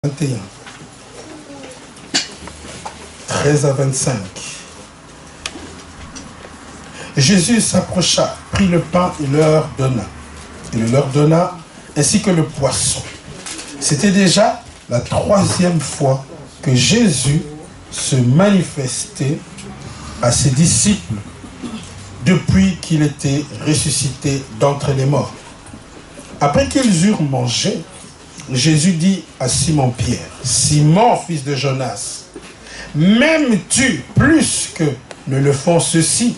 21, 13 à 25. Jésus s'approcha, prit le pain et leur donna. Il leur donna ainsi que le poisson. C'était déjà la 3e fois que Jésus se manifestait à ses disciples depuis qu'il était ressuscité d'entre les morts. Après qu'ils eurent mangé, Jésus dit à Simon-Pierre, « Simon, fils de Jonas, m'aimes-tu plus que ne le font ceux-ci »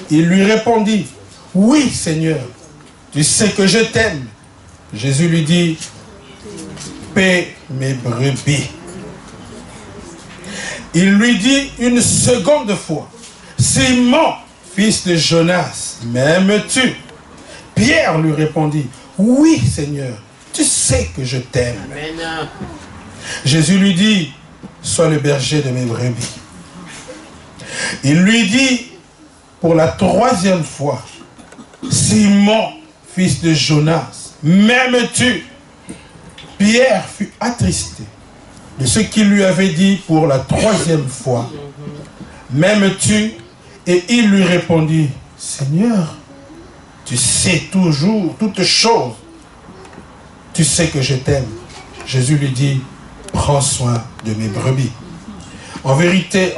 Il lui répondit, « Oui, Seigneur, tu sais que je t'aime. » Jésus lui dit, « Paie mes brebis. » Il lui dit une seconde fois, « Simon, fils de Jonas, m'aimes-tu » Pierre lui répondit, « Oui, Seigneur, tu sais que je t'aime. » Jésus lui dit, « Sois le berger de mes brebis. » Il lui dit pour la 3e fois, « Simon, fils de Jonas, m'aimes-tu » Pierre fut attristé de ce qu'il lui avait dit pour la 3e fois, « M'aimes-tu » Et il lui répondit, « Seigneur, tu sais toujours toutes choses. Tu sais que je t'aime. » Jésus lui dit, « Prends soin de mes brebis. » En vérité,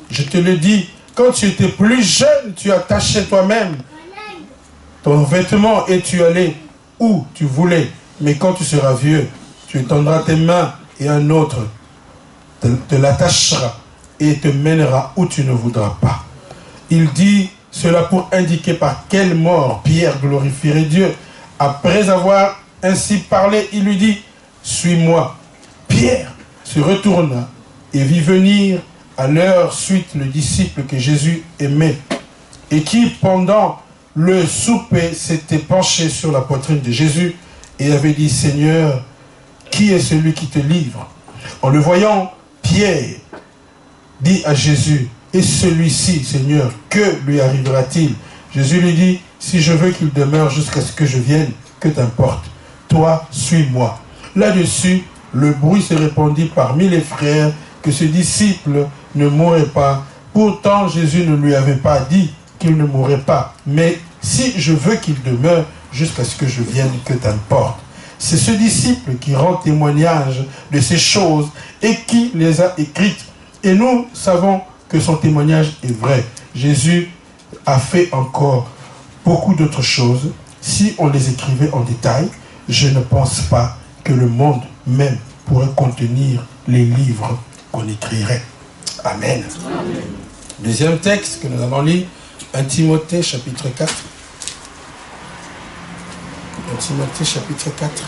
je te le dis, quand tu étais plus jeune, tu as taché toi-même ton vêtement et tu allais où tu voulais. Mais quand tu seras vieux, tu étendras tes mains et un autre te l'attachera et te mènera où tu ne voudras pas. Il dit cela pour indiquer par quelle mort Pierre glorifierait Dieu. Après avoir ainsi parlé, il lui dit, « Suis-moi. » Pierre se retourna et vit venir à leur suite le disciple que Jésus aimait et qui, pendant le souper, s'était penché sur la poitrine de Jésus et avait dit, « Seigneur, qui est celui qui te livre ?» En le voyant, Pierre dit à Jésus, « Et celui-ci, Seigneur, que lui arrivera-t-il » Jésus lui dit, « Si je veux qu'il demeure jusqu'à ce que je vienne, que t'importe. Toi, suis-moi. » Là-dessus, le bruit se répandit parmi les frères que ce disciple ne mourrait pas. Pourtant, Jésus ne lui avait pas dit qu'il ne mourrait pas. Mais si je veux qu'il demeure jusqu'à ce que je vienne, que t'importe. C'est ce disciple qui rend témoignage de ces choses et qui les a écrites. Et nous savons que son témoignage est vrai. Jésus a fait encore beaucoup d'autres choses. Si on les écrivait en détail, je ne pense pas que le monde même pourrait contenir les livres qu'on écrirait. Amen. Amen. Deuxième texte que nous allons lire, 1 Timothée chapitre 4. 1 Timothée chapitre 4.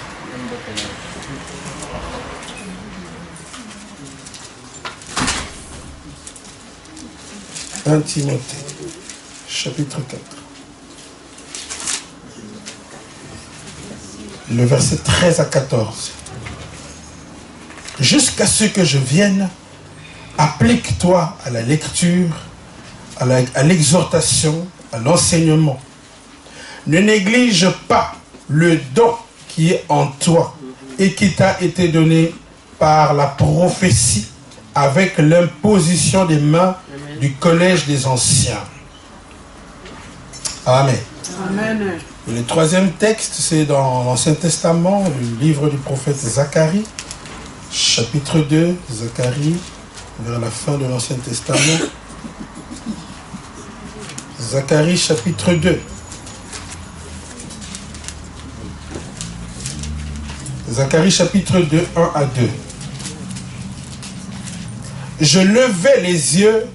1 Timothée chapitre 4. Le verset 13 à 14. Jusqu'à ce que je vienne, applique-toi à la lecture, à l'exhortation, à l'enseignement. Ne néglige pas le don qui est en toi et qui t'a été donné par la prophétie avec l'imposition des mains du collège des anciens. Amen. Amen. Et le 3e texte, c'est dans l'Ancien Testament, le livre du prophète Zacharie, chapitre 2, Zacharie, vers la fin de l'Ancien Testament. Zacharie, chapitre 2. Zacharie, chapitre 2, 1 à 2. Je levai les yeux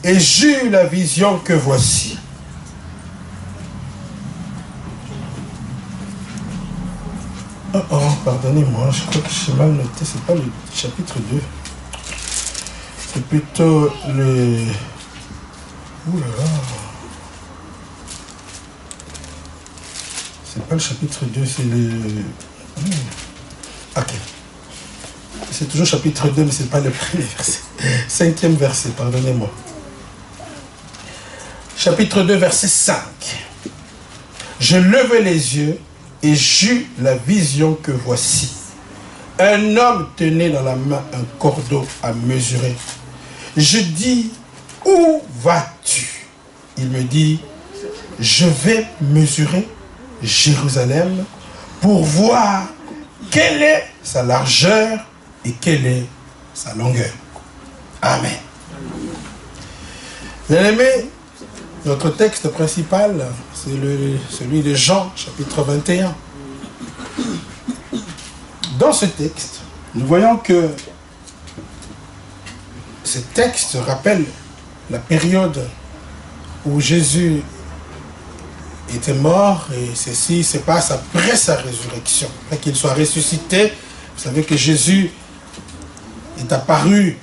et j'eus la vision que voici. Oh, pardonnez-moi, je crois que j'ai mal noté, c'est pas le chapitre 2. C'est plutôt le... Ouh là là. C'est pas le chapitre 2, c'est le... Ok. C'est toujours chapitre 2, mais c'est pas le premier verset. 5e verset, pardonnez-moi. Chapitre 2, verset 5. Je levai les yeux et j'eus la vision que voici. un homme tenait dans la main un cordeau à mesurer. Je dis, où vas-tu? Il me dit, je vais mesurer Jérusalem pour voir quelle est sa largeur et quelle est sa longueur. Amen. Bien aimé, notre texte principal, c'est celui de Jean, chapitre 21. Dans ce texte, nous voyons que ce texte rappelle la période où Jésus était mort, et ceci se passe après sa résurrection, après qu'il soit ressuscité. Vous savez que Jésus est apparu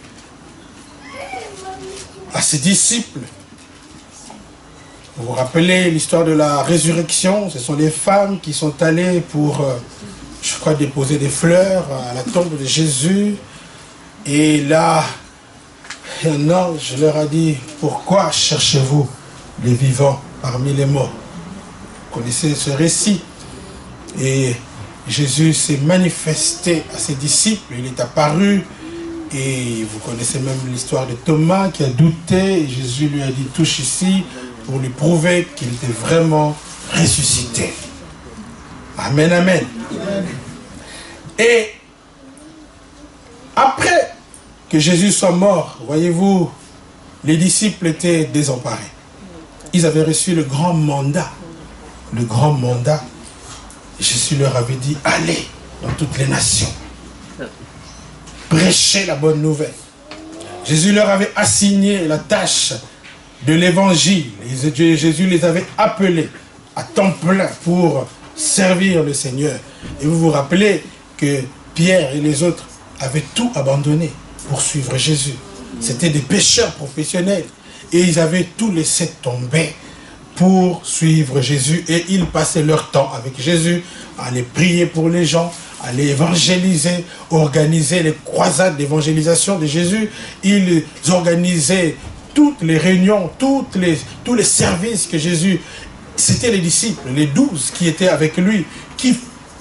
à ses disciples. Vous vous rappelez l'histoire de la résurrection? Ce sont les femmes qui sont allées pour, je crois, déposer des fleurs à la tombe de Jésus. Et là, un ange leur a dit, pourquoi cherchez-vous les vivants parmi les morts? Vous connaissez ce récit. Et Jésus s'est manifesté à ses disciples, il est apparu. Et vous connaissez même l'histoire de Thomas qui a douté. Et Jésus lui a dit, touche ici, pour lui prouver qu'il était vraiment ressuscité. Amen, amen. Et après que Jésus soit mort, voyez-vous, les disciples étaient désemparés. Ils avaient reçu le grand mandat. Le grand mandat. Jésus leur avait dit, allez dans toutes les nations. Prêchez la bonne nouvelle. Jésus leur avait assigné la tâche de l'évangile. Jésus les avait appelés à temps plein pour servir le Seigneur. Et vous vous rappelez que Pierre et les autres avaient tout abandonné pour suivre Jésus. C'étaient des pécheurs professionnels. Et ils avaient tout laissé tomber pour suivre Jésus. Et ils passaient leur temps avec Jésus à aller prier pour les gens, à aller évangéliser, organiser les croisades d'évangélisation de Jésus. Ils organisaient toutes les réunions, tous les services que Jésus... C'était les disciples, les 12 qui étaient avec lui, qui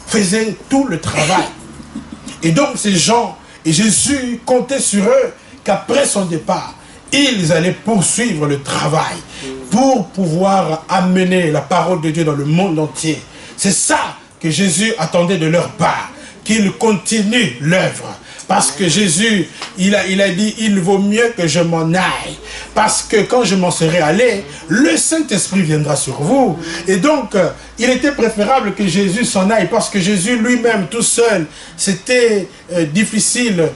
faisaient tout le travail. Et donc ces gens, et Jésus comptait sur eux qu'après son départ, ils allaient poursuivre le travail pour pouvoir amener la parole de Dieu dans le monde entier. C'est ça que Jésus attendait de leur part, qu'ils continuent l'œuvre. Parce que Jésus, il a dit, il vaut mieux que je m'en aille. Parce que quand je m'en serai allé, le Saint-Esprit viendra sur vous. Et donc, il était préférable que Jésus s'en aille. Parce que Jésus lui-même, tout seul, c'était difficile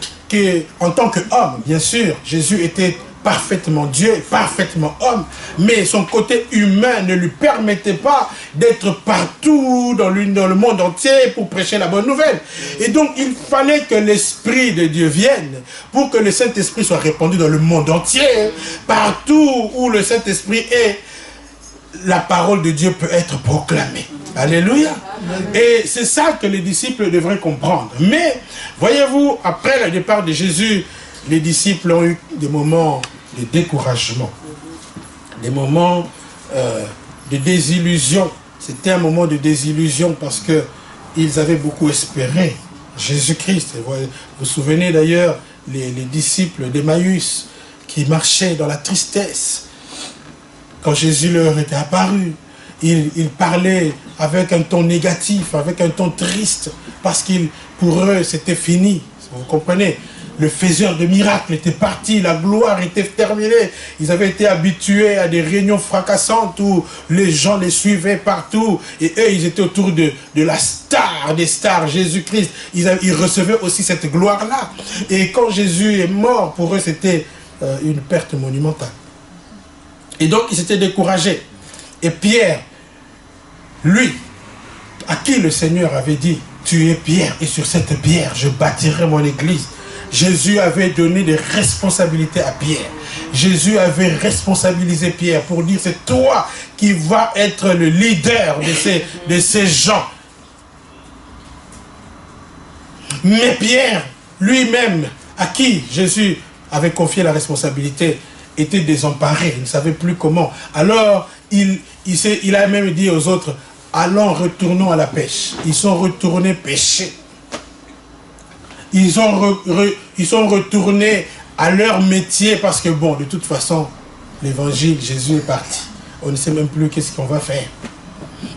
en tant qu'homme, bien sûr. Jésus était parfaitement Dieu, parfaitement homme, mais son côté humain ne lui permettait pas d'être partout dans le monde entier pour prêcher la bonne nouvelle. Et donc il fallait que l'Esprit de Dieu vienne pour que le Saint-Esprit soit répandu dans le monde entier. Partout où le Saint-Esprit est, la parole de Dieu peut être proclamée. Alléluia. Et c'est ça que les disciples devraient comprendre. Mais, voyez-vous, après le départ de Jésus, les disciples ont eu des moments de découragement, des moments de désillusion. C'était un moment de désillusion parce qu'ils avaient beaucoup espéré Jésus-Christ. Vous vous souvenez d'ailleurs les disciples d'Emmaüs qui marchaient dans la tristesse. Quand Jésus leur était apparu, ils parlaient avec un ton négatif, avec un ton triste, parce que pour eux c'était fini. Vous comprenez? Le faiseur de miracles était parti, la gloire était terminée. Ils avaient été habitués à des réunions fracassantes où les gens les suivaient partout. Et eux, ils étaient autour de la star des stars, Jésus-Christ. Ils recevaient aussi cette gloire-là. Et quand Jésus est mort, pour eux, c'était une perte monumentale. Et donc, ils s'étaient découragés. Et Pierre, lui, à qui le Seigneur avait dit, tu es Pierre, et sur cette pierre, je bâtirai mon église. Jésus avait donné des responsabilités à Pierre. Jésus avait responsabilisé Pierre pour dire, c'est toi qui vas être le leader de ces gens. Mais Pierre, lui-même, à qui Jésus avait confié la responsabilité, était désemparé, il ne savait plus comment. Alors, il a même dit aux autres, allons, retournons à la pêche. Ils sont retournés pêcher. ils sont retournés à leur métier parce que bon, de toute façon, l'évangile, Jésus est parti. On ne sait même plus qu'est-ce qu'on va faire.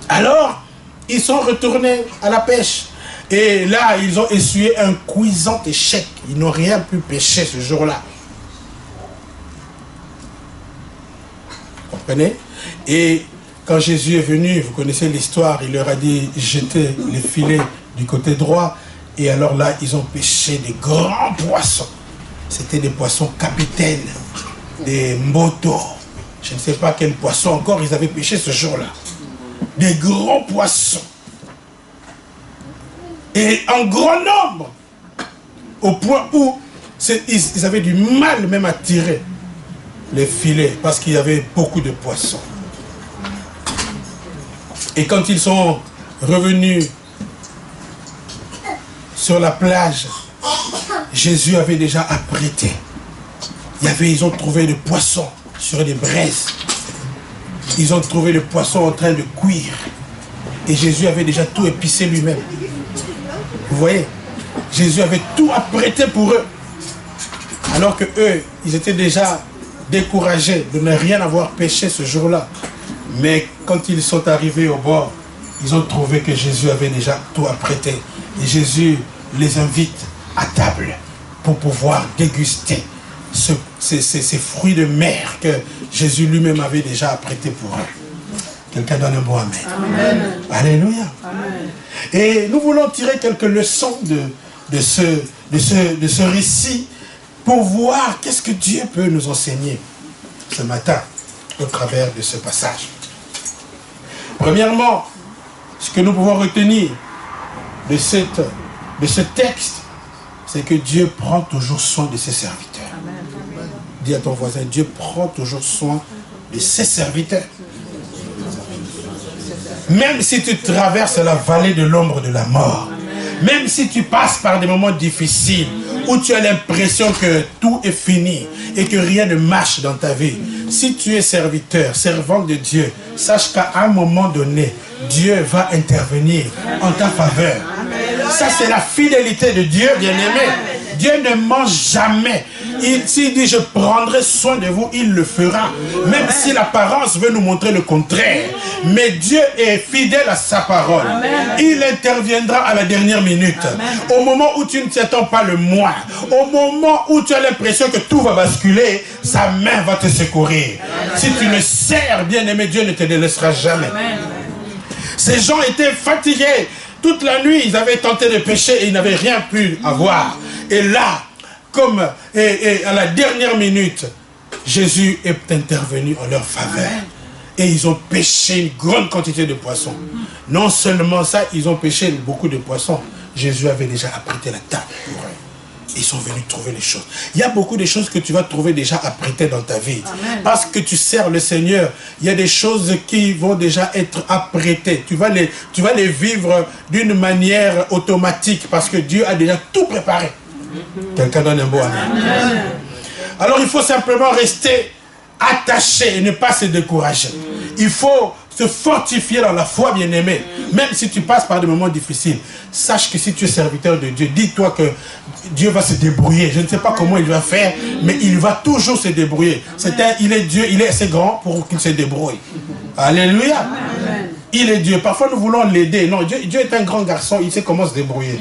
Alors, ils sont retournés à la pêche. Et là, ils ont essuyé un cuisant échec. Ils n'ont rien pu pêcher ce jour-là. Vous comprenez? Et quand Jésus est venu, vous connaissez l'histoire, il leur a dit, jetez les filets du côté droit. Et alors là, ils ont pêché des grands poissons. C'était des poissons capitaines, des motos. Je ne sais pas quel poisson encore ils avaient pêché ce jour-là. Des grands poissons. Et en grand nombre. Au point où ils avaient du mal même à tirer les filets. Parce qu'il y avait beaucoup de poissons. Et quand ils sont revenus sur la plage, Jésus avait déjà apprêté. Ils ont trouvé des poissons sur des braises. Ils ont trouvé le poisson en train de cuire. Et Jésus avait déjà tout épicé lui-même. Vous voyez, Jésus avait tout apprêté pour eux. Alors que eux, ils étaient déjà découragés de ne rien avoir pêché ce jour-là. Mais quand ils sont arrivés au bord, ils ont trouvé que Jésus avait déjà tout apprêté. Et Jésus les invite à table pour pouvoir déguster ces fruits de mer que Jésus lui-même avait déjà apprêtés pour eux. Quelqu'un donne un bon amen. Amen. Alléluia. Amen. Et nous voulons tirer quelques leçons de ce récit pour voir qu'est-ce que Dieu peut nous enseigner ce matin au travers de ce passage. Premièrement, ce que nous pouvons retenir de ce texte, c'est que Dieu prend toujours soin de ses serviteurs. Amen. Dis à ton voisin, Dieu prend toujours soin de ses serviteurs. Même si tu traverses la vallée de l'ombre de la mort, même si tu passes par des moments difficiles, où tu as l'impression que tout est fini et que rien ne marche dans ta vie, si tu es serviteur, servant de Dieu, sache qu'à un moment donné, Dieu va intervenir en ta faveur. Ça, c'est la fidélité de Dieu, bien-aimé. Dieu ne ment jamais. S'il dit, je prendrai soin de vous, il le fera. Même si l'apparence veut nous montrer le contraire. Mais Dieu est fidèle à sa parole. Il interviendra à la dernière minute. Au moment où tu ne t'attends pas le moins. Au moment où tu as l'impression que tout va basculer, sa main va te secourir. Si tu le sers, bien-aimé, Dieu ne te délaissera jamais. Ces gens étaient fatigués. Toute la nuit, ils avaient tenté de pécher et ils n'avaient rien pu avoir. Et là, comme à la dernière minute, Jésus est intervenu en leur faveur. Et ils ont pêché une grande quantité de poissons. Non seulement ça, ils ont pêché beaucoup de poissons. Jésus avait déjà apprêté la table pour eux. Ils sont venus trouver les choses. Il y a beaucoup de choses que tu vas trouver déjà apprêtées dans ta vie. Amen. Parce que tu sers le Seigneur, il y a des choses qui vont déjà être apprêtées. Tu vas les vivre d'une manière automatique parce que Dieu a déjà tout préparé. Quelqu'un donne un beau amen. Amen. Alors il faut simplement rester attaché et ne pas se décourager. Il faut se fortifier dans la foi, bien-aimé. Même si tu passes par des moments difficiles, sache que si tu es serviteur de Dieu, dis-toi que Dieu va se débrouiller. Je ne sais pas comment il va faire, mais il va toujours se débrouiller. Il est Dieu, il est assez grand pour qu'il se débrouille. Alléluia. Amen. Il est Dieu. Parfois nous voulons l'aider. Non, Dieu est un grand garçon, il sait comment se débrouiller.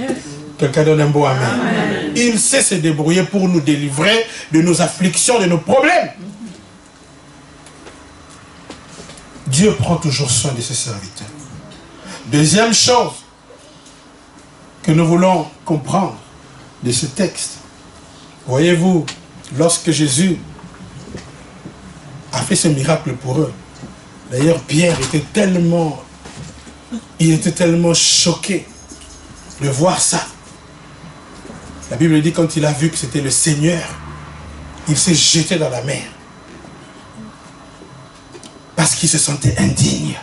Quelqu'un donne un beau amen. Amen. Il sait se débrouiller pour nous délivrer de nos afflictions, de nos problèmes. Dieu prend toujours soin de ses serviteurs. Deuxième chose que nous voulons comprendre de ce texte. Voyez-vous, lorsque Jésus a fait ce miracle pour eux, d'ailleurs Pierre était tellement choqué de voir ça. La Bible dit quand il a vu que c'était le Seigneur, il s'est jeté dans la mer. Parce qu'il se sentait indigne.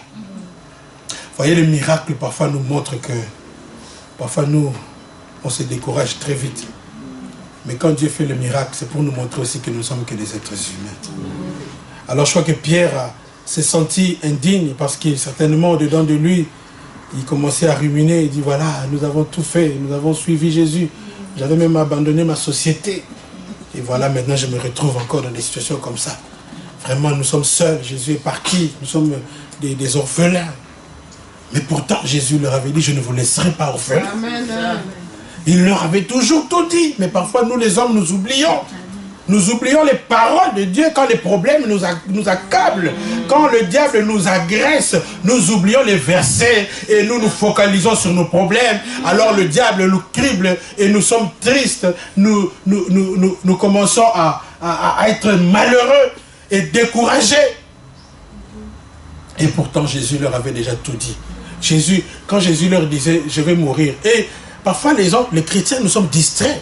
Vous voyez, le miracle parfois nous montre que parfois nous, on se décourage très vite. Mais quand Dieu fait le miracle, c'est pour nous montrer aussi que nous ne sommes que des êtres humains. Alors je crois que Pierre s'est senti indigne parce qu'il certainement au-dedans de lui, il commençait à ruminer. Il dit voilà, nous avons tout fait, nous avons suivi Jésus. J'avais même abandonné ma société. Et voilà, maintenant je me retrouve encore dans des situations comme ça. Vraiment, nous sommes seuls. Jésus est parti. Nous sommes des orphelins. Mais pourtant, Jésus leur avait dit, je ne vous laisserai pas orphelins. Amen. Il leur avait toujours tout dit. Mais parfois, nous les hommes, nous oublions. Nous oublions les paroles de Dieu quand les problèmes nous accablent. Quand le diable nous agresse, nous oublions les versets et nous nous focalisons sur nos problèmes. Alors le diable nous crible et nous sommes tristes. Nous commençons à être malheureux et découragés. Et pourtant, Jésus leur avait déjà tout dit. Quand Jésus leur disait, je vais mourir. Et parfois, les chrétiens, nous sommes distraits.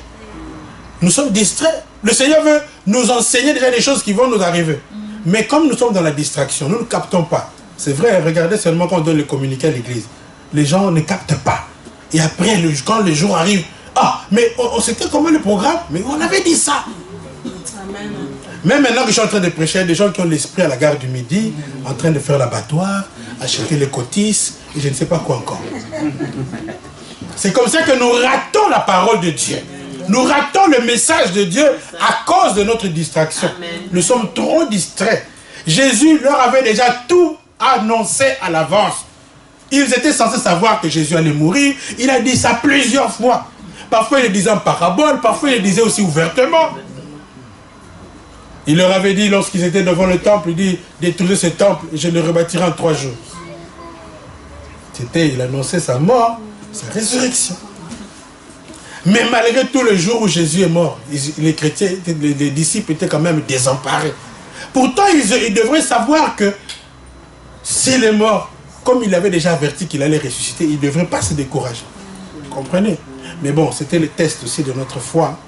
Nous sommes distraits. Le Seigneur veut nous enseigner déjà des choses qui vont nous arriver. Mais comme nous sommes dans la distraction, nous ne captons pas. C'est vrai, regardez seulement quand on donne les communiqués à l'église. Les gens ne captent pas. Et après, quand le jour arrive, ah, mais c'était comment le programme? Mais on avait dit ça. Amen. Même maintenant que je suis en train de prêcher, il y a des gens qui ont l'esprit à la gare du Midi, en train de faire l'abattoir, acheter les cotises, et je ne sais pas quoi encore. C'est comme ça que nous ratons la parole de Dieu. Nous ratons le message de Dieu à cause de notre distraction. Amen. Nous sommes trop distraits. Jésus leur avait déjà tout annoncé à l'avance. Ils étaient censés savoir que Jésus allait mourir. Il a dit ça plusieurs fois. Parfois il le disait en parabole, parfois il le disait aussi ouvertement. Il leur avait dit lorsqu'ils étaient devant le temple, il dit, détruisez ce temple et je le rebâtirai en 3 jours. Il annonçait sa mort, sa résurrection. Mais malgré tout le jour où Jésus est mort, les chrétiens, les disciples étaient quand même désemparés. Pourtant, ils devraient savoir que s'il est mort, comme il avait déjà averti qu'il allait ressusciter, il ne devrait pas se décourager. Vous comprenez? Mais bon, c'était le test aussi de notre foi.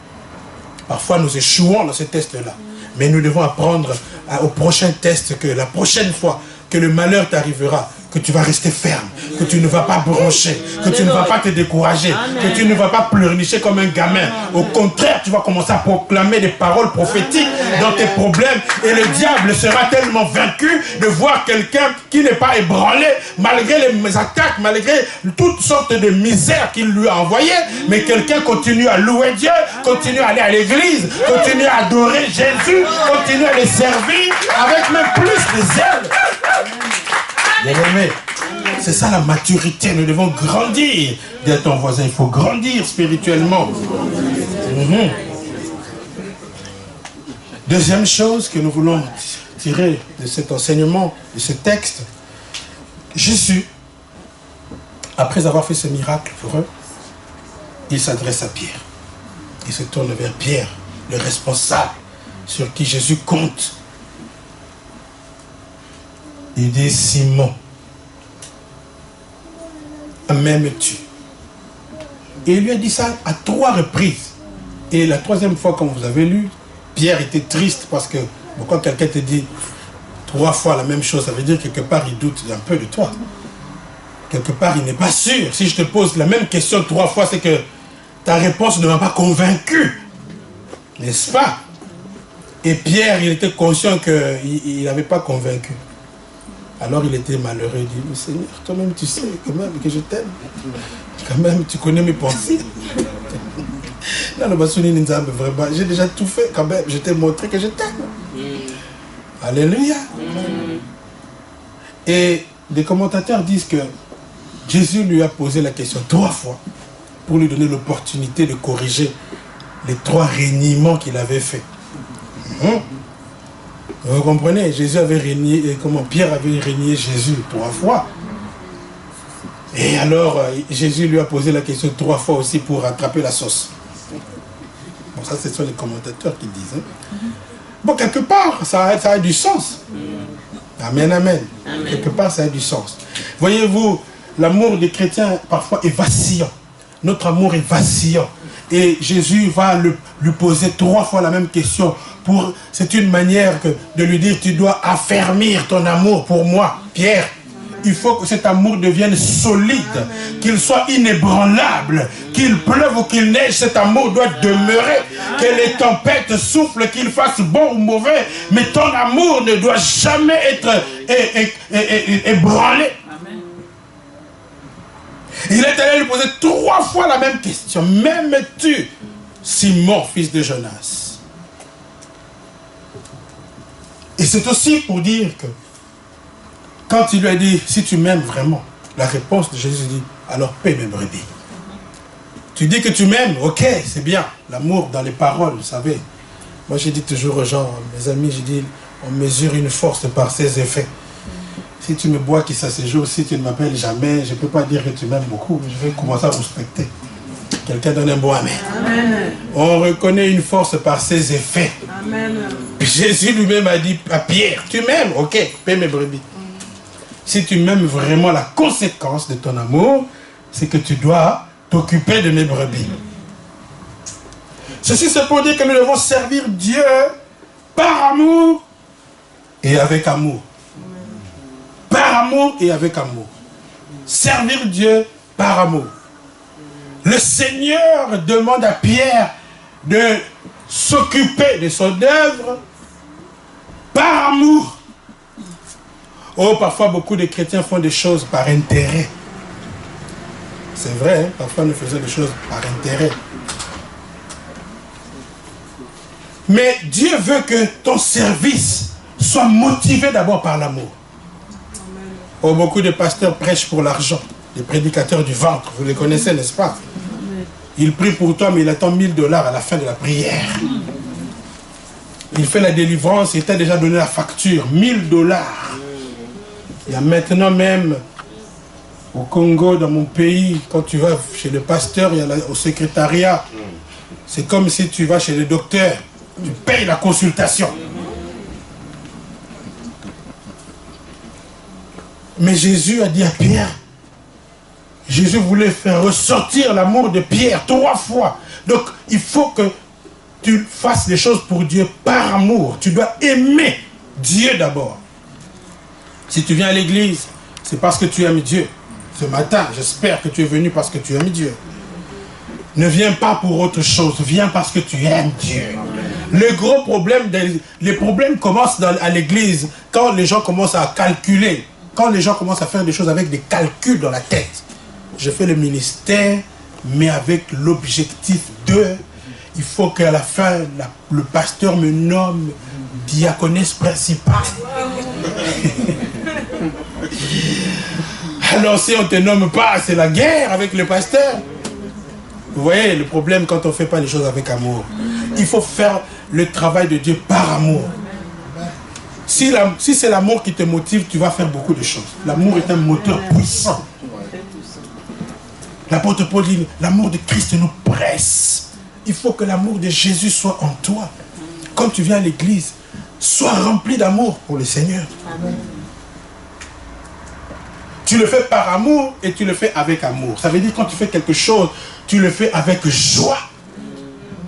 Parfois, nous échouons dans ce test-là. Mais nous devons apprendre au prochain test que la prochaine fois que le malheur t'arrivera, que tu vas rester ferme, que tu ne vas pas broncher, que tu ne vas pas te décourager, que tu ne vas pas pleurnicher comme un gamin. Au contraire, tu vas commencer à proclamer des paroles prophétiques dans tes problèmes et le diable sera tellement vaincu de voir quelqu'un qui n'est pas ébranlé malgré les attaques, malgré toutes sortes de misères qu'il lui a envoyées, mais quelqu'un continue à louer Dieu, continue à aller à l'église, continue à adorer Jésus, continue à les servir avec même plus de zèle. Bien-aimé, c'est ça la maturité, nous devons grandir. Dis à ton voisin, il faut grandir spirituellement. Deuxième chose que nous voulons tirer de cet enseignement, de ce texte, Jésus, après avoir fait ce miracle pour eux, il s'adresse à Pierre. Il se tourne vers Pierre, le responsable, sur qui Jésus compte. Il dit, Simon, m'aimes-tu? Et il lui a dit ça à 3 reprises. Et la 3e fois, comme vous avez lu, Pierre était triste parce que quand quelqu'un te dit 3 fois la même chose, ça veut dire quelque part il doute un peu de toi. Quelque part il n'est pas sûr. Si je te pose la même question 3 fois, c'est que ta réponse ne m'a pas convaincu. N'est-ce pas? Et Pierre, il était conscient qu'il n'avait pas convaincu. Alors il était malheureux, il dit, mais Seigneur, toi-même tu sais quand même que je t'aime. Quand même, tu connais mes pensées. Vraiment, j'ai déjà tout fait quand même, je t'ai montré que je t'aime. Alléluia. Et des commentateurs disent que Jésus lui a posé la question 3 fois pour lui donner l'opportunité de corriger les 3 reniements qu'il avait faits. Vous comprenez? Jésus avait régné, Pierre avait régné Jésus 3 fois. Et alors, Jésus lui a posé la question 3 fois aussi pour rattraper la sauce. Bon, ça, ce sont les commentateurs qui disent. Bon, quelque part, ça a du sens. Amen, amen. Quelque part, ça a du sens. Voyez-vous, l'amour des chrétiens, parfois, est vacillant. Notre amour est vacillant. Et Jésus va lui poser 3 fois la même question. C'est une manière de lui dire, tu dois affermir ton amour pour moi, Pierre. Il faut que cet amour devienne solide, qu'il soit inébranlable, qu'il pleuve ou qu'il neige, cet amour doit demeurer, que les tempêtes soufflent, qu'il fasse bon ou mauvais, mais ton amour ne doit jamais être ébranlé. Il est allé lui poser 3 fois la même question. M'aimes-tu? Simon, fils de Jonas. Et c'est aussi pour dire que quand il lui a dit, si tu m'aimes vraiment, la réponse de Jésus dit, alors paie mes brebis. Tu dis que tu m'aimes, ok, c'est bien. L'amour dans les paroles, vous savez. Moi, j'ai dit toujours aux gens, mes amis, j'ai dit, on mesure une force par ses effets. Si tu me bois qui ça ces jours, si tu ne m'appelles jamais, je ne peux pas dire que tu m'aimes beaucoup. Je vais commencer à respecter. Quelqu'un donne un bon amen. Amen. On reconnaît une force par ses effets. Amen. Jésus lui-même a dit à Pierre, tu m'aimes, ok, paie mes brebis. Si tu m'aimes vraiment, la conséquence de ton amour, c'est que tu dois t'occuper de mes brebis. Ceci, c'est pour dire que nous devons servir Dieu par amour et avec amour. Par amour et avec amour. Servir Dieu par amour. Le Seigneur demande à Pierre de s'occuper de son œuvre par amour. Oh, parfois beaucoup de chrétiens font des choses par intérêt. C'est vrai, hein? Parfois nous faisons des choses par intérêt. Mais Dieu veut que ton service soit motivé d'abord par l'amour. Oh, beaucoup de pasteurs prêchent pour l'argent. Les prédicateurs du ventre, vous les connaissez, n'est-ce pas? Il prie pour toi, mais il attend $1000 à la fin de la prière. Il fait la délivrance, il t'a déjà donné la facture, $1000. Il y a maintenant même, au Congo, dans mon pays, quand tu vas chez le pasteur, il y a au secrétariat, c'est comme si tu vas chez le docteur, tu payes la consultation. Mais Jésus a dit à Pierre, Jésus voulait faire ressortir l'amour de Pierre 3 fois. Donc, il faut que tu fasses des choses pour Dieu par amour. Tu dois aimer Dieu d'abord. Si tu viens à l'église, c'est parce que tu aimes Dieu. Ce matin, j'espère que tu es venu parce que tu aimes Dieu. Ne viens pas pour autre chose, viens parce que tu aimes Dieu. Le gros problème, les problèmes commencent à l'église quand les gens commencent à calculer. Quand les gens commencent à faire des choses avec des calculs dans la tête. Je fais le ministère, mais avec l'objectif de... Il faut qu'à la fin, le pasteur me nomme diaconesse principale. Alors si on ne te nomme pas, c'est la guerre avec le pasteur. Vous voyez le problème quand on ne fait pas les choses avec amour. Il faut faire le travail de Dieu par amour. Si c'est l'amour qui te motive, tu vas faire beaucoup de choses. L'amour est un moteur puissant. L'apôtre Paul dit, l'amour de Christ nous presse. Il faut que l'amour de Jésus soit en toi. Quand tu viens à l'église, sois rempli d'amour pour le Seigneur. Amen. Tu le fais par amour et tu le fais avec amour. Ça veut dire quand tu fais quelque chose, tu le fais avec joie.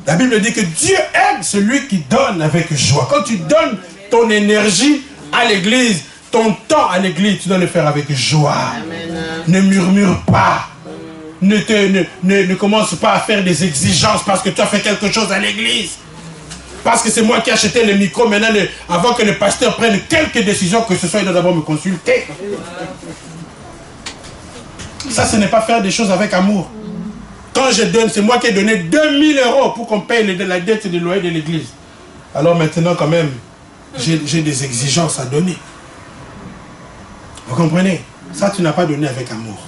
La Bible dit que Dieu aime celui qui donne avec joie. Quand tu donnes ton énergie à l'église, ton temps à l'église, tu dois le faire avec joie. Amen. Ne murmure pas. Ne commence pas à faire des exigences parce que tu as fait quelque chose à l'église. Parce que c'est moi qui ai acheté le micro. Maintenant, avant que le pasteur prenne quelques décisions que ce soit, il doit d'abord me consulter. Ça, ce n'est pas faire des choses avec amour. Quand je donne, c'est moi qui ai donné 2000 € pour qu'on paye la dette de loyer de l'église. Alors maintenant, quand même, j'ai des exigences à donner. Vous comprenez? Ça, tu n'as pas donné avec amour.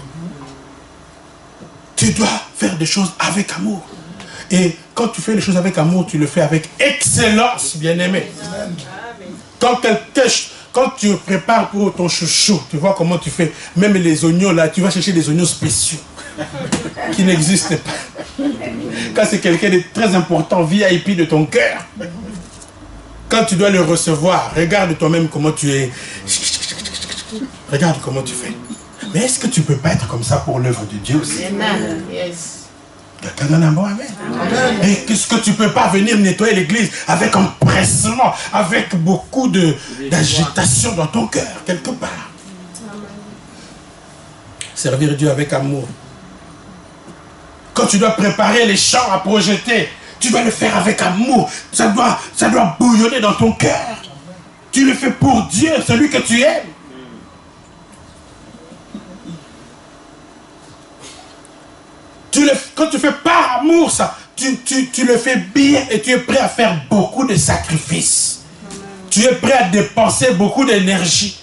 Tu dois faire des choses avec amour. Et quand tu fais les choses avec amour, tu le fais avec excellence, bien-aimé. Quand tu prépares pour ton chouchou, tu vois comment tu fais. Même les oignons, là, tu vas chercher des oignons spéciaux qui n'existent pas. Quand c'est quelqu'un de très important, VIP de ton cœur, quand tu dois le recevoir, regarde toi-même comment tu es. Regarde comment tu fais. Mais est-ce que tu ne peux pas être comme ça pour l'œuvre de Dieu aussi? Amen. Yes. Quelqu'un donne un bon amen. Amen. Et qu'est-ce que tu ne peux pas venir nettoyer l'église avec empressement, avec beaucoup d'agitation dans ton cœur, quelque part? Amen. Servir Dieu avec amour. Quand tu dois préparer les chants à projeter, tu dois le faire avec amour. Ça doit bouillonner dans ton cœur. Tu le fais pour Dieu, celui que tu aimes. Quand tu fais par amour ça, tu le fais bien et tu es prêt à faire beaucoup de sacrifices. Tu es prêt à dépenser beaucoup d'énergie.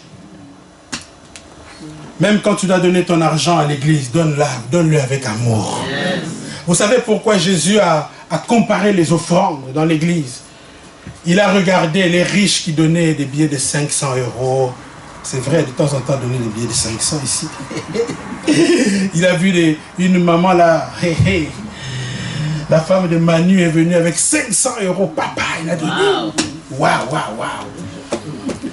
Même quand tu dois donner ton argent à l'église, donne-le avec amour. Yes. Vous savez pourquoi Jésus a comparé les offrandes dans l'église? Il a regardé les riches qui donnaient des billets de 500 €. C'est vrai, de temps en temps, donner des billets de 500 ici. Il a vu une maman là. La femme de Manu est venue avec 500 €. Papa, il a donné. Waouh, waouh, waouh.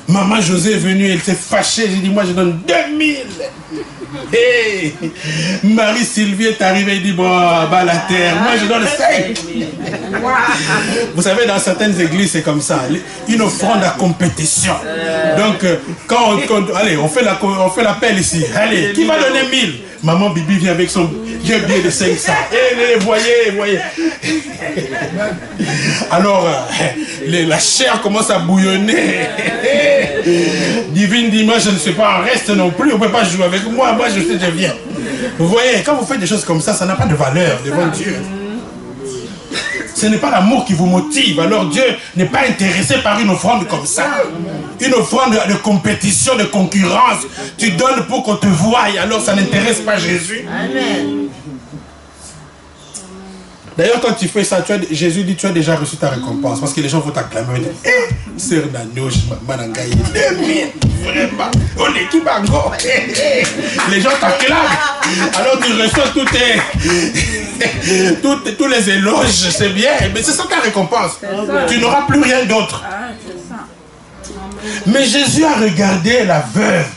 Maman José est venue, elle s'est fâchée. J'ai dit, moi je donne 2000. Hey. Marie-Sylvie est arrivée, elle dit, bon, bas la terre, moi je donne 5. Vous savez, dans certaines églises, c'est comme ça. Une offrande à compétition. Donc, quand allez, on fait l'appel ici. Allez, qui va donner 1000? Maman Bibi vient avec son vieux billet de 500. Et voyez. Alors, la chair commence à bouillonner. Divine dit, moi je ne suis pas en reste non plus, on ne peut pas jouer avec moi, moi je sais, je viens. Vous voyez, quand vous faites des choses comme ça, ça n'a pas de valeur devant Dieu. Ce n'est pas l'amour qui vous motive, alors Dieu n'est pas intéressé par une offrande comme ça. Une offrande de compétition, de concurrence. Tu donnes pour qu'on te voie, alors ça n'intéresse pas Jésus. Amen. D'ailleurs, quand tu fais ça, Jésus dit, tu as déjà reçu ta récompense. Parce que les gens vont t'acclamer. Sœur Nano, Manangaï, 2000, vraiment. On est qui bango. Les gens t'acclament. Alors tu reçois tous les éloges, c'est bien. Mais c'est ça ta récompense. Tu n'auras plus rien d'autre. Mais Jésus a regardé la veuve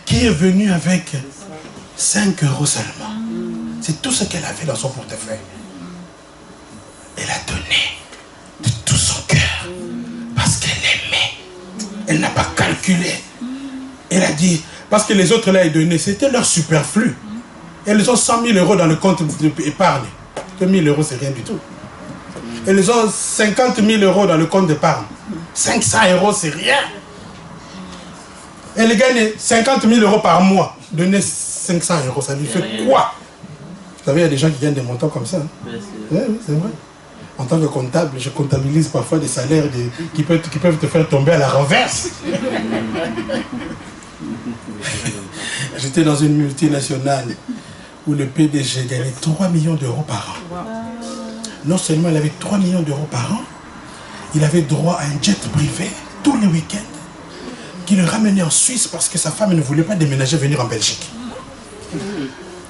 qui est venue avec 5 € seulement. C'est tout ce qu'elle avait dans son portefeuille. Elle a donné de tout son cœur parce qu'elle aimait. Elle n'a pas calculé. Elle a dit, parce que les autres là, ils donnaient, c'était leur superflu. Elles ont 100 000 € dans le compte d'épargne. 1 000 €, c'est rien du tout. Elles ont 50 000 € dans le compte d'épargne. 500 €, c'est rien. Elle gagne 50 000 € par mois. Donner 500 €, ça lui fait quoi? Vous savez, il y a des gens qui gagnent des montants comme ça. Hein? Oui, c'est vrai. En tant que comptable, je comptabilise parfois des salaires qui peuvent te faire tomber à la renverse. J'étais dans une multinationale où le PDG gagnait 3 millions d'euros par an. Non seulement il avait 3 millions d'euros par an, il avait droit à un jet privé tous les week-ends qui le ramenait en Suisse parce que sa femme ne voulait pas déménager venir en Belgique.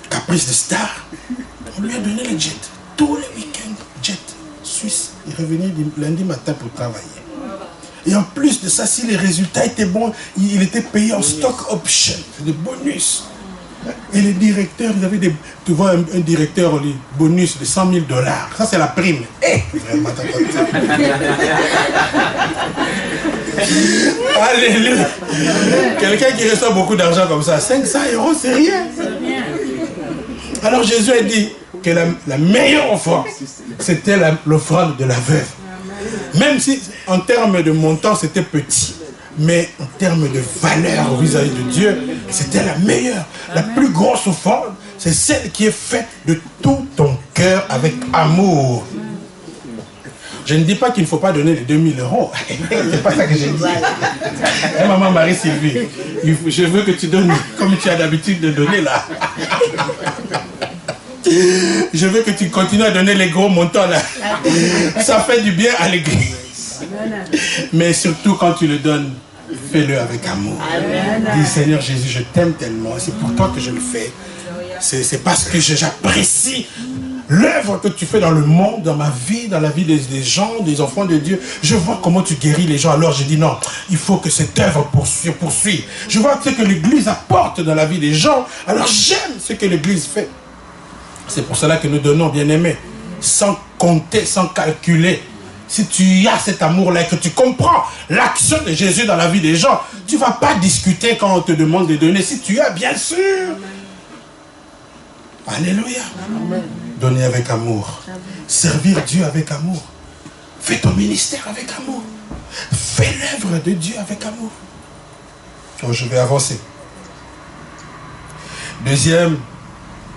Caprice de star, on lui a donné le jet tous les week-ends, jet suisse. Il revenait lundi matin pour travailler. Et en plus de ça, si les résultats étaient bons, il était payé en stock option, des bonus. Et les directeurs, ils avaient des... Tu vois, un directeur, les bonus de 100 000 $. Ça, c'est la prime. Vraiment, alléluia. Quelqu'un qui reçoit beaucoup d'argent comme ça, 500 €, c'est rien. Alors Jésus a dit que la meilleure offrande, c'était l'offrande de la veuve. Même si en termes de montant, c'était petit. Mais en termes de valeur vis-à-vis de Dieu, c'était la meilleure. La plus grosse offrande, c'est celle qui est faite de tout ton cœur avec amour. Je ne dis pas qu'il ne faut pas donner les 2000 €. C'est pas ça que j'ai dit. Hey, maman Marie-Sylvie, je veux que tu donnes comme tu as l'habitude de donner là. Je veux que tu continues à donner les gros montants là. Ça fait du bien à l'église. Mais surtout quand tu le donnes, fais-le avec amour. Dis Seigneur Jésus, je t'aime tellement. C'est pour toi que je le fais. C'est parce que j'apprécie l'œuvre que tu fais dans le monde, dans ma vie, dans la vie des gens, des enfants de Dieu. Je vois comment tu guéris les gens. Alors je dis non, il faut que cette œuvre poursuive. Je vois ce que l'Église apporte dans la vie des gens. Alors j'aime ce que l'Église fait. C'est pour cela que nous donnons, bien-aimés, sans compter, sans calculer. Si tu as cet amour-là et que tu comprends l'action de Jésus dans la vie des gens, tu ne vas pas discuter quand on te demande de donner. Si tu as, bien sûr. Alléluia. Amen. Donner avec amour. Amen. Servir Dieu avec amour. Fais ton ministère avec amour. Fais l'œuvre de Dieu avec amour. Oh, je vais avancer.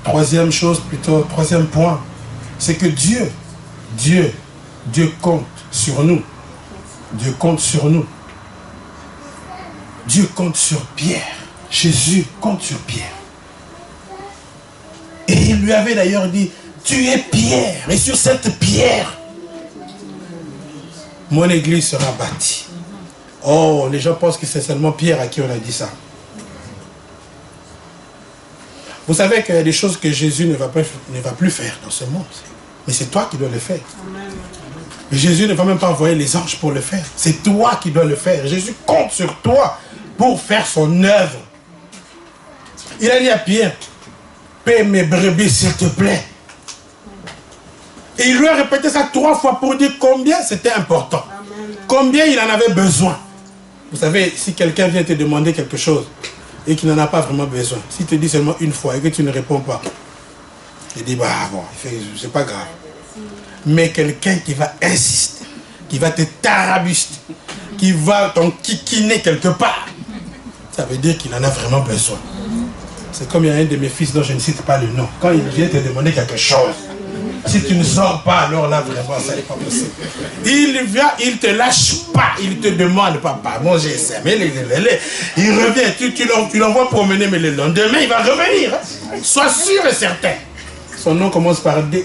Troisième chose plutôt, troisième point, c'est que Dieu Dieu compte sur nous. Dieu compte sur nous. Dieu compte sur Pierre. Jésus compte sur Pierre. Et il lui avait d'ailleurs dit, tu es Pierre, et sur cette pierre, mon église sera bâtie. Oh, les gens pensent que c'est seulement Pierre à qui on a dit ça. Vous savez qu'il y a des choses que Jésus ne va plus faire dans ce monde. Mais c'est toi qui dois le faire. Mais Jésus ne va même pas envoyer les anges pour le faire. C'est toi qui dois le faire. Jésus compte sur toi pour faire son œuvre. Il a dit à Pierre, paie mes brebis s'il te plaît. Et il lui a répété ça 3 fois pour dire combien c'était important. Combien il en avait besoin. Vous savez, si quelqu'un vient te demander quelque chose et qu'il n'en a pas vraiment besoin, s'il te dit seulement une fois et que tu ne réponds pas, il dit, bah bon, c'est pas grave. Mais quelqu'un qui va insister, qui va te tarabuster, qui va t'enquiquiner quelque part, ça veut dire qu'il en a vraiment besoin. C'est comme il y a un de mes fils dont je ne cite pas le nom. Quand il vient te demander quelque chose, si tu ne sors pas, alors là vraiment ça n'est pas possible. Il vient, il te lâche pas, il te demande, papa, mon GSM, il revient, tu l'envoies promener, mais le lendemain il va revenir. Hein. Sois sûr et certain. Son nom commence par D.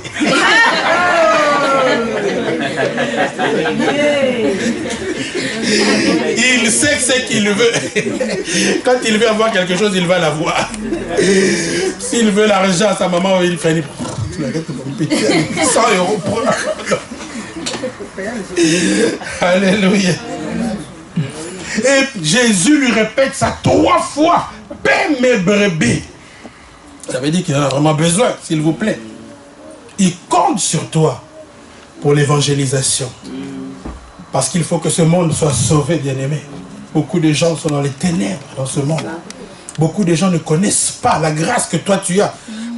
Il sait que c'est qu'il veut. Quand il veut avoir quelque chose, il va l'avoir. S'il veut l'argent à sa maman, il fait 100 €. Alléluia. Et Jésus lui répète ça 3 fois. Paie mes brebis. Ça veut dire qu'il en a vraiment besoin, s'il vous plaît. Il compte sur toi pour l'évangélisation. Parce qu'il faut que ce monde soit sauvé, bien-aimé. Beaucoup de gens sont dans les ténèbres dans ce monde. Beaucoup de gens ne connaissent pas la grâce que toi tu as.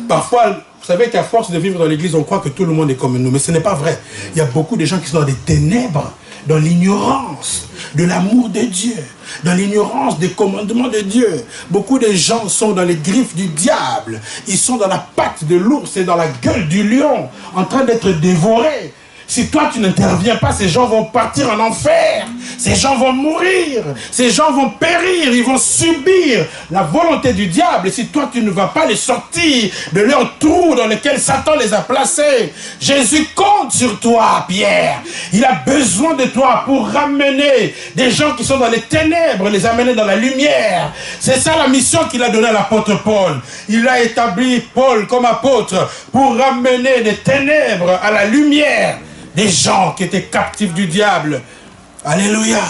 Parfois, vous savez qu'à force de vivre dans l'église, on croit que tout le monde est comme nous. Mais ce n'est pas vrai. Il y a beaucoup de gens qui sont dans des ténèbres, dans l'ignorance de l'amour de Dieu, dans l'ignorance des commandements de Dieu. Beaucoup de gens sont dans les griffes du diable. Ils sont dans la patte de l'ours et dans la gueule du lion, en train d'être dévorés. Si toi tu n'interviens pas, ces gens vont partir en enfer. Ces gens vont mourir. Ces gens vont périr. Ils vont subir la volonté du diable. Et si toi tu ne vas pas les sortir de leur trou dans lequel Satan les a placés, Jésus compte sur toi, Pierre. Il a besoin de toi pour ramener des gens qui sont dans les ténèbres, les amener dans la lumière. C'est ça la mission qu'il a donnée à l'apôtre Paul. Il a établi Paul comme apôtre pour ramener des ténèbres à la lumière. Des gens qui étaient captifs du diable. Alléluia.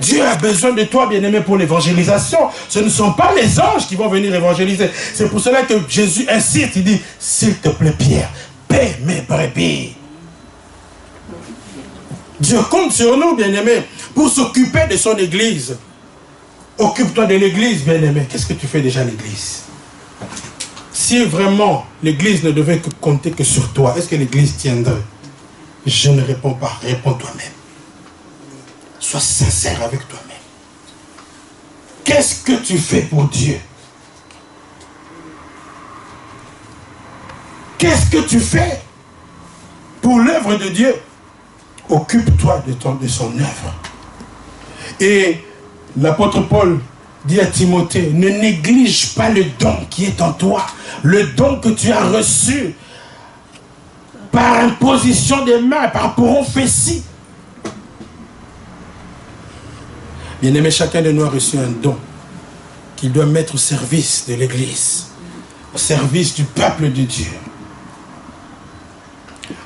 Dieu a besoin de toi, bien-aimé, pour l'évangélisation. Ce ne sont pas les anges qui vont venir évangéliser. C'est pour cela que Jésus insiste. Il dit, s'il te plaît, Pierre, paie mes brebis. Dieu compte sur nous, bien-aimé, pour s'occuper de son église. Occupe-toi de l'église, bien-aimé. Qu'est-ce que tu fais déjà à l'église? Si vraiment l'église ne devait compter que sur toi, est-ce que l'église tiendrait? Je ne réponds pas. Réponds toi-même. Sois sincère avec toi-même. Qu'est-ce que tu fais pour Dieu? Qu'est-ce que tu fais pour l'œuvre de Dieu? Occupe-toi de son œuvre. Et l'apôtre Paul dit à Timothée, ne néglige pas le don qui est en toi, le don que tu as reçu par imposition des mains, par prophétie. Bien-aimé, chacun de nous a reçu un don qu'il doit mettre au service de l'Église, au service du peuple de Dieu.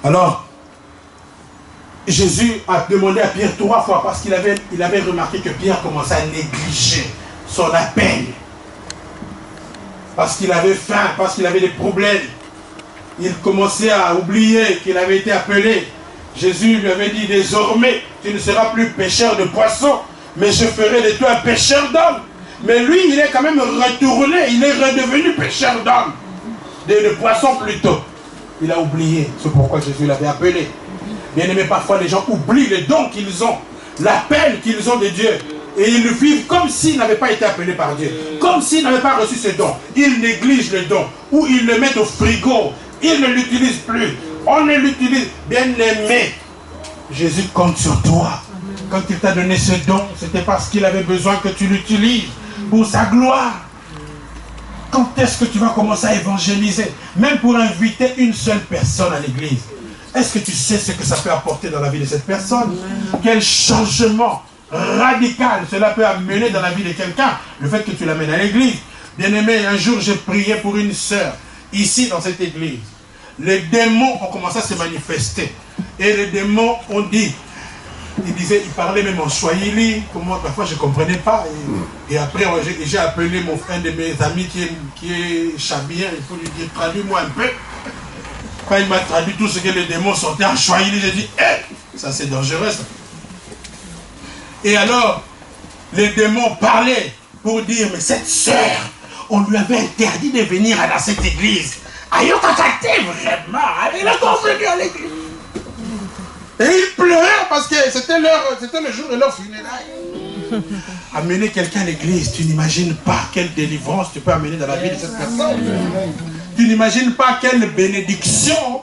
Alors, Jésus a demandé à Pierre 3 fois parce qu'il avait remarqué que Pierre commençait à négliger son appel. Parce qu'il avait faim, parce qu'il avait des problèmes. Il commençait à oublier qu'il avait été appelé. Jésus lui avait dit, désormais, tu ne seras plus pêcheur de poissons, mais je ferai de toi un pêcheur d'hommes. Mais lui, il est quand même retourné, il est redevenu pêcheur d'hommes. De poissons plutôt. Il a oublié, c'est pourquoi Jésus l'avait appelé. Bien aimé, parfois les gens oublient les dons qu'ils ont, l'appel qu'ils ont de Dieu. Et ils le vivent comme s'ils n'avaient pas été appelés par Dieu. Comme s'ils n'avaient pas reçu ce don. Ils négligent le don. Ou ils le mettent au frigo. Ils ne l'utilisent plus. On ne l'utilise. Bien-aimé, Jésus compte sur toi. Quand il t'a donné ce don, c'était parce qu'il avait besoin que tu l'utilises pour sa gloire. Quand est-ce que tu vas commencer à évangéliser? Même pour inviter une seule personne à l'église. Est-ce que tu sais ce que ça peut apporter dans la vie de cette personne? Quel changement radical cela peut amener dans la vie de quelqu'un, le fait que tu l'amènes à l'église. Bien-aimé, un jour j'ai prié pour une sœur, ici dans cette église. Les démons ont commencé à se manifester. Et les démons ont dit, ils parlaient même en swahili, que moi parfois je ne comprenais pas. Et après j'ai appelé un de mes amis qui est chabien, il faut lui dire, traduis-moi un peu. Quand il m'a traduit tout ce que les démons sortaient en swahili, j'ai dit, ça c'est dangereux ça. Et alors, les démons parlaient pour dire, mais cette sœur, on lui avait interdit de venir dans cette église. Ayokakate, vraiment, elle est convenue à l'église. Et ils pleuraient parce que c'était le jour de leur funérailles. Amener quelqu'un à l'église, tu n'imagines pas quelle délivrance tu peux amener dans la vie de cette personne. Tu n'imagines pas quelle bénédiction.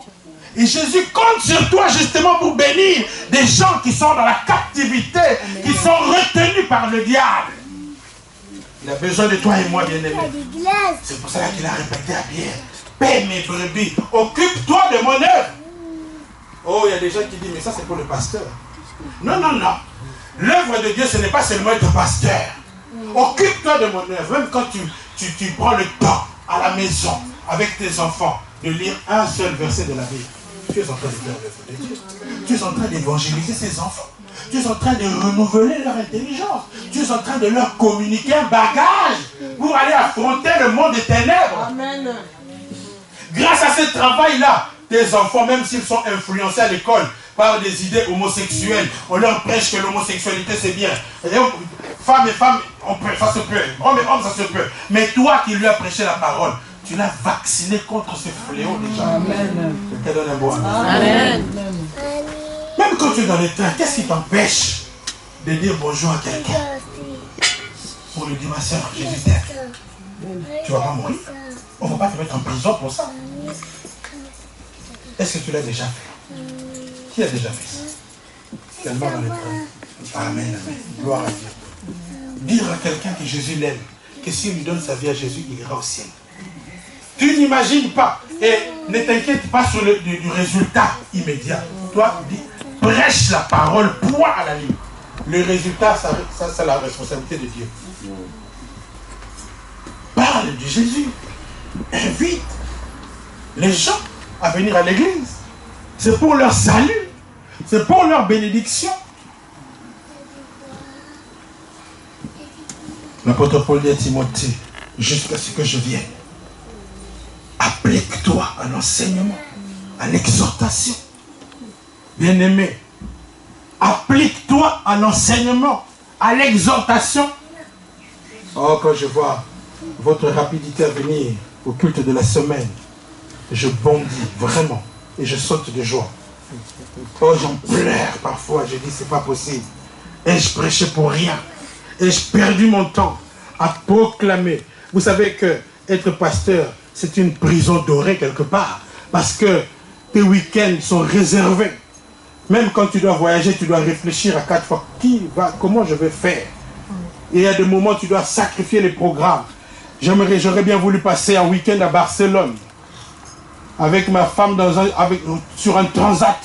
Et Jésus compte sur toi justement pour bénir des gens qui sont dans la captivité, qui sont retenus par le diable. Il a besoin de toi et moi, bien-aimé. C'est pour cela qu'il a répété à Pierre, paie mes brebis, occupe-toi de mon œuvre. Oh, il y a des gens qui disent, mais ça c'est pour le pasteur. Non, non, non. L'œuvre de Dieu, ce n'est pas seulement être pasteur. Occupe-toi de mon œuvre. Même quand tu prends le temps à la maison, avec tes enfants, de lire un seul verset de la Bible. Tu es en train de faire l'œuvre de Dieu. Tu es en train d'évangéliser ces enfants. Tu es en train de renouveler leur intelligence. Tu es en train de leur communiquer un bagage pour aller affronter le monde des ténèbres. Amen. Grâce à ce travail-là, tes enfants, même s'ils sont influencés à l'école par des idées homosexuelles, on leur prêche que l'homosexualité c'est bien. Femme et femme, ça se peut. Homme et homme, ça se peut. Mais toi qui lui as prêché la parole, tu l'as vacciné contre ce fléau déjà. Amen. Je te donne un bon amen. Amen. Même quand tu es dans le train, qu'est-ce qui t'empêche de dire bonjour à quelqu'un? Pour lui dire, ma soeur, Jésus t'aime. Tu ne vas pas mourir. On ne va pas te mettre en prison pour ça. Est-ce que tu l'as déjà fait? Qui a déjà fait ça? Tellement dans le train. Amen, amen. Gloire à Dieu. Dire à quelqu'un que Jésus l'aime, que s'il lui donne sa vie à Jésus, il ira au ciel. Tu n'imagines pas. Et ne t'inquiète pas sur du résultat immédiat. Toi, dis, prêche la parole, point à la ligne. Le résultat, ça c'est la responsabilité de Dieu. Parle de Jésus. Invite les gens à venir à l'église. C'est pour leur salut. C'est pour leur bénédiction. L'apôtre Paul dit à Timothée, jusqu'à ce que je vienne, applique-toi à l'enseignement, à l'exhortation. Bien-aimé, applique-toi à l'enseignement, à l'exhortation. Oh, quand je vois votre rapidité à venir au culte de la semaine, je bondis vraiment et je saute de joie. Oh, j'en pleure parfois, je dis c'est pas possible. Et je prêchais pour rien. Et j'ai perdu mon temps à proclamer. Vous savez que être pasteur, c'est une prison dorée quelque part. Parce que tes week-ends sont réservés. Même quand tu dois voyager, tu dois réfléchir à 4 fois. Comment je vais faire? Et il y a des moments où tu dois sacrifier les programmes. J'aurais bien voulu passer un week-end à Barcelone. Avec ma femme sur un transat.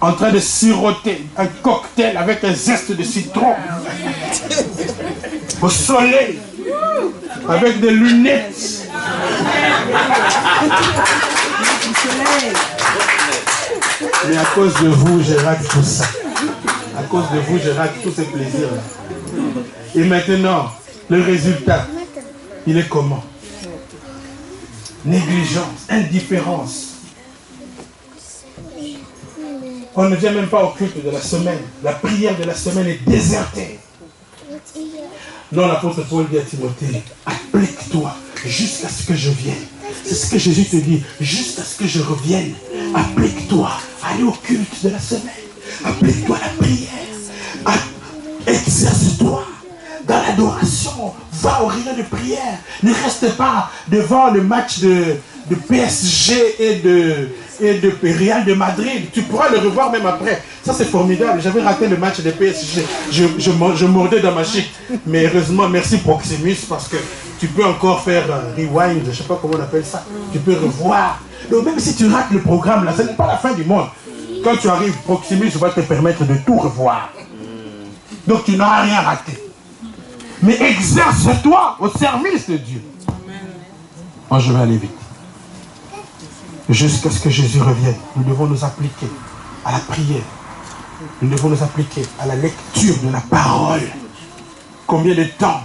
En train de siroter un cocktail avec un zeste de citron. Au soleil. Avec des lunettes. Mais à cause de vous, je rate tout ça. À cause de vous, je rate tous ces plaisirs-là. Et maintenant, le résultat, il est comment? Négligence, indifférence. On ne vient même pas au culte de la semaine. La prière de la semaine est désertée. Non, l'apôtre Paul dit à Timothée, applique-toi jusqu'à ce que je vienne. C'est ce que Jésus te dit, jusqu'à ce que je revienne. Applique-toi, allez au culte de la semaine. Applique-toi à la prière. Exerce-toi dans l'adoration. Va au rayon de prière. Ne reste pas devant le match de PSG et de Real de Madrid. Tu pourras le revoir même après. Ça, c'est formidable. J'avais raté le match des PSG. Je mordais dans ma chic. Mais heureusement, merci Proximus, parce que tu peux encore faire un rewind. Je ne sais pas comment on appelle ça. Tu peux revoir. Donc, même si tu rates le programme, là, ce n'est pas la fin du monde. Quand tu arrives, Proximus va te permettre de tout revoir. Donc, tu n'auras rien raté. Mais exerce-toi au service de Dieu. Moi, je vais aller vite. Jusqu'à ce que Jésus revienne, nous devons nous appliquer à la prière. Nous devons nous appliquer à la lecture de la parole. Combien de temps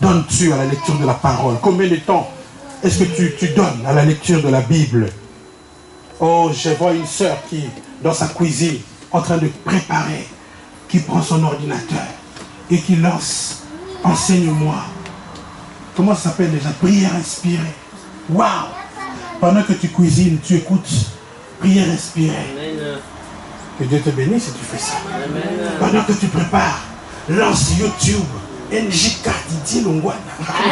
donnes-tu à la lecture de la parole? Combien de temps est-ce que tu donnes à la lecture de la Bible? Oh, je vois une sœur qui, dans sa cuisine, en train de préparer, qui prend son ordinateur et qui lance « Enseigne-moi ». Comment ça s'appelle déjà? Prière inspirée. Waouh! Pendant que tu cuisines, tu écoutes prière inspirée. Que Dieu te bénisse si tu fais ça. Pendant que tu prépares, lance YouTube. NJK Didier Longwana.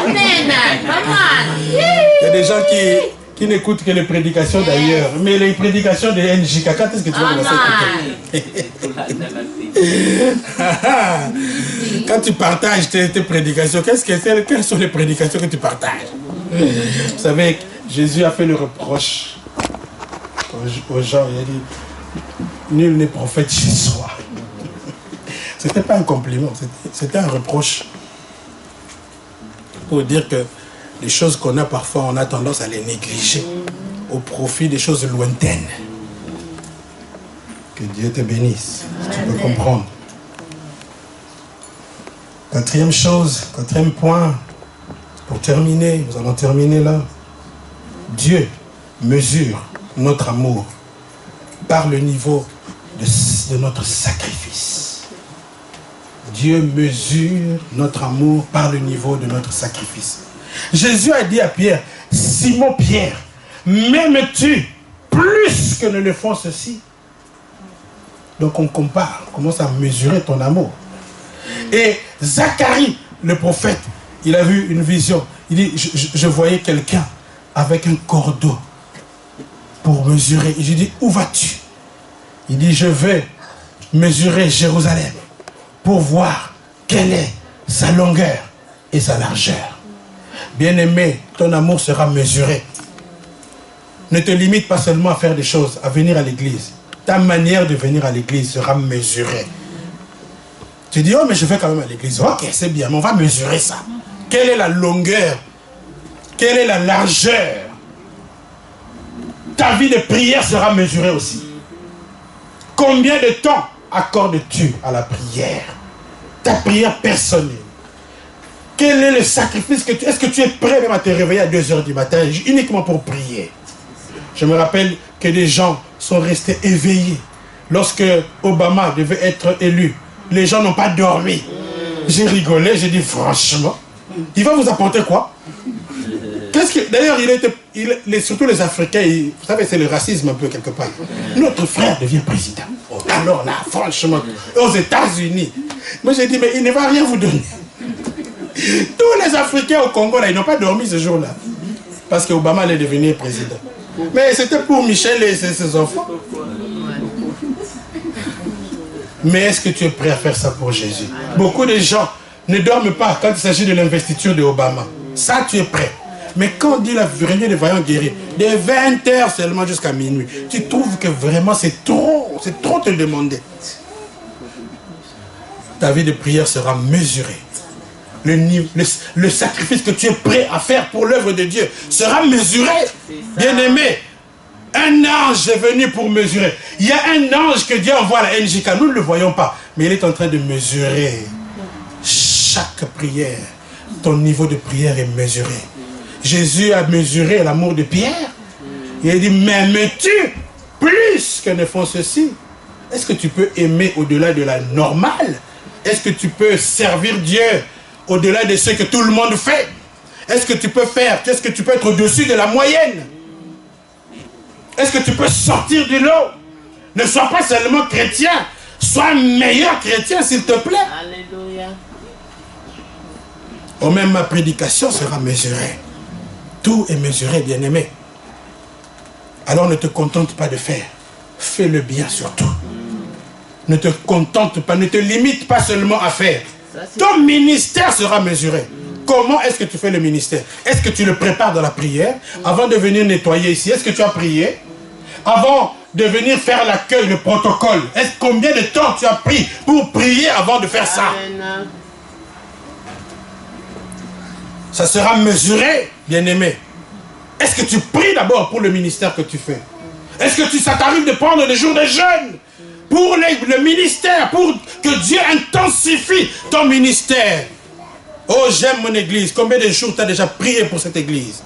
Amen. Il y a des gens qui n'écoutent que les prédications d'ailleurs. Mais les prédications de NJK, quand est-ce que tu vas écouter? Quand tu partages tes prédications, quelles sont les prédications que tu partages? Vous savez, Jésus a fait le reproche aux gens. Il a dit, nul n'est prophète chez soi. C'était pas un compliment, c'était un reproche. Pour dire que les choses qu'on a parfois, on a tendance à les négliger au profit des choses lointaines. Que Dieu te bénisse, si tu peux comprendre. Quatrième chose, quatrième point, pour terminer, nous allons terminer là. Dieu mesure notre amour par le niveau de notre sacrifice. Dieu mesure notre amour par le niveau de notre sacrifice. Jésus a dit à Pierre, Simon Pierre, m'aimes-tu plus que ne le font ceux-ci? Donc on compare, on commence à mesurer ton amour. Et Zacharie, le prophète, il a vu une vision. Il dit, je voyais quelqu'un avec un cordeau pour mesurer. Et je dis, où vas-tu? Il dit, je vais mesurer Jérusalem pour voir quelle est sa longueur et sa largeur. Bien-aimé, ton amour sera mesuré. Ne te limite pas seulement à faire des choses, à venir à l'église. Ta manière de venir à l'église sera mesurée. Tu dis, oh, mais je vais quand même à l'église. Ok, c'est bien, mais on va mesurer ça. Quelle est la longueur? Quelle est la largeur? Ta vie de prière sera mesurée aussi. Combien de temps accordes-tu à la prière? Ta prière personnelle. Quel est le sacrifice que tu... Est-ce que tu es prêt même à te réveiller à 2 h du matin uniquement pour prier? Je me rappelle que des gens sont restés éveillés. Lorsque Obama devait être élu, les gens n'ont pas dormi. J'ai rigolé, j'ai dit franchement, il va vous apporter quoi? Qu'est-ce que... D'ailleurs, surtout les Africains, vous savez, c'est le racisme un peu quelque part. Notre frère devient président. Alors là, franchement, aux États-Unis, moi j'ai dit, mais il ne va rien vous donner. Tous les Africains au Congo, là, ils n'ont pas dormi ce jour-là. Parce qu'Obama allait devenir président. Mais c'était pour Michel et ses enfants. Mais est-ce que tu es prêt à faire ça pour Jésus? Beaucoup de gens ne dorment pas quand il s'agit de l'investiture de Obama. Ça, tu es prêt. Mais quand on dit la réunion des vaillants guéris, de 20 h seulement jusqu'à minuit, tu trouves que vraiment c'est trop te demander. Ta vie de prière sera mesurée. Le sacrifice que tu es prêt à faire pour l'œuvre de Dieu sera mesuré. Bien-aimé, un ange est venu pour mesurer. Il y a un ange que Dieu envoie à la NJK. Nous ne le voyons pas, mais il est en train de mesurer chaque prière. Ton niveau de prière est mesuré. Jésus a mesuré l'amour de Pierre. Il a dit, m'aimes-tu plus que ne font ceux-ci? Est-ce que tu peux aimer au-delà de la normale? Est-ce que tu peux servir Dieu au-delà de ce que tout le monde fait? Est-ce que tu peux faire? Est-ce que tu peux être au-dessus de la moyenne? Est-ce que tu peux sortir du lot? Ne sois pas seulement chrétien, sois meilleur chrétien s'il te plaît. Alléluia. Ou même ma prédication sera mesurée. Tout est mesuré, bien-aimé. Alors ne te contente pas de faire. Fais le bien surtout. Ne te contente pas, ne te limite pas seulement à faire. Ton ministère sera mesuré. Comment est-ce que tu fais le ministère? Est-ce que tu le prépares dans la prière? Avant de venir nettoyer ici, est-ce que tu as prié? Avant de venir faire l'accueil, le protocole, combien de temps tu as pris pour prier avant de faire ça? Amen. Ça sera mesuré, bien-aimé. Est-ce que tu pries d'abord pour le ministère que tu fais? Est-ce que ça t'arrive de prendre des jours de jeûne pour le ministère, pour que Dieu intensifie ton ministère? Oh, j'aime mon église. Combien de jours tu as déjà prié pour cette église?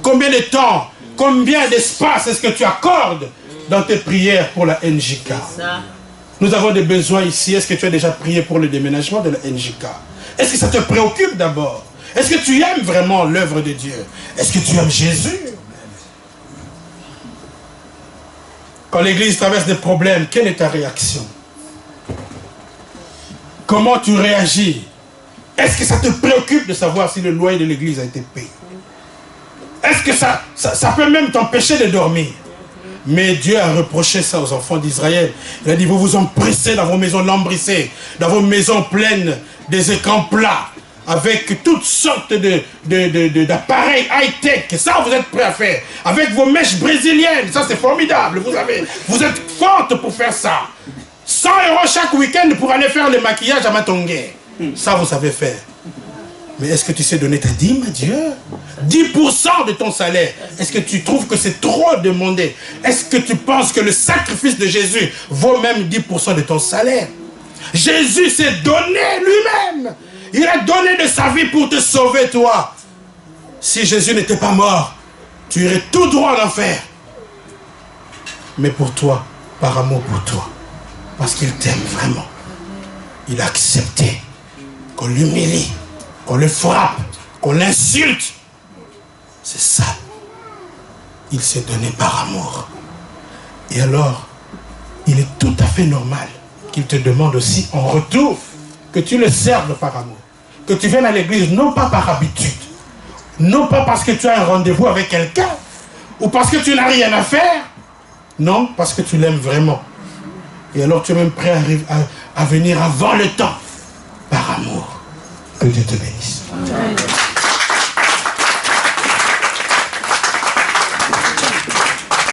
Combien de temps, combien d'espace est-ce que tu accordes dans tes prières pour la NJK? Nous avons des besoins ici. Est-ce que tu as déjà prié pour le déménagement de la NJK? Est-ce que ça te préoccupe d'abord? Est-ce que tu aimes vraiment l'œuvre de Dieu? Est-ce que tu aimes Jésus? Quand l'église traverse des problèmes, quelle est ta réaction? Comment tu réagis? Est-ce que ça te préoccupe de savoir si le loyer de l'église a été payé? Est-ce que ça peut même t'empêcher de dormir? Mais Dieu a reproché ça aux enfants d'Israël. Il a dit, vous vous empressez dans vos maisons lambrissées, dans vos maisons pleines des écrans plats, avec toutes sortes d'appareils high-tech. Ça, vous êtes prêts à faire. Avec vos mèches brésiliennes. Ça, c'est formidable. Vous êtes fortes pour faire ça. 100 € chaque week-end pour aller faire le maquillage à Matongué. Ça, vous savez faire. Mais est-ce que tu sais donner ta dîme à Dieu? 10% de ton salaire. Est-ce que tu trouves que c'est trop demandé? Est-ce que tu penses que le sacrifice de Jésus vaut même 10% de ton salaire? Jésus s'est donné lui-même. Il a donné de sa vie pour te sauver, toi. Si Jésus n'était pas mort, tu irais tout droit en enfer. Mais pour toi, par amour pour toi, parce qu'il t'aime vraiment, il a accepté qu'on l'humilie, qu'on le frappe, qu'on l'insulte. C'est ça. Il s'est donné par amour. Et alors, il est tout à fait normal qu'il te demande aussi en retour que tu le serves par amour. Que tu viennes à l'église non pas par habitude, non pas parce que tu as un rendez-vous avec quelqu'un, ou parce que tu n'as rien à faire. Non, parce que tu l'aimes vraiment. Et alors tu es même prêt à venir avant le temps, par amour. Que Dieu te bénisse. Amen.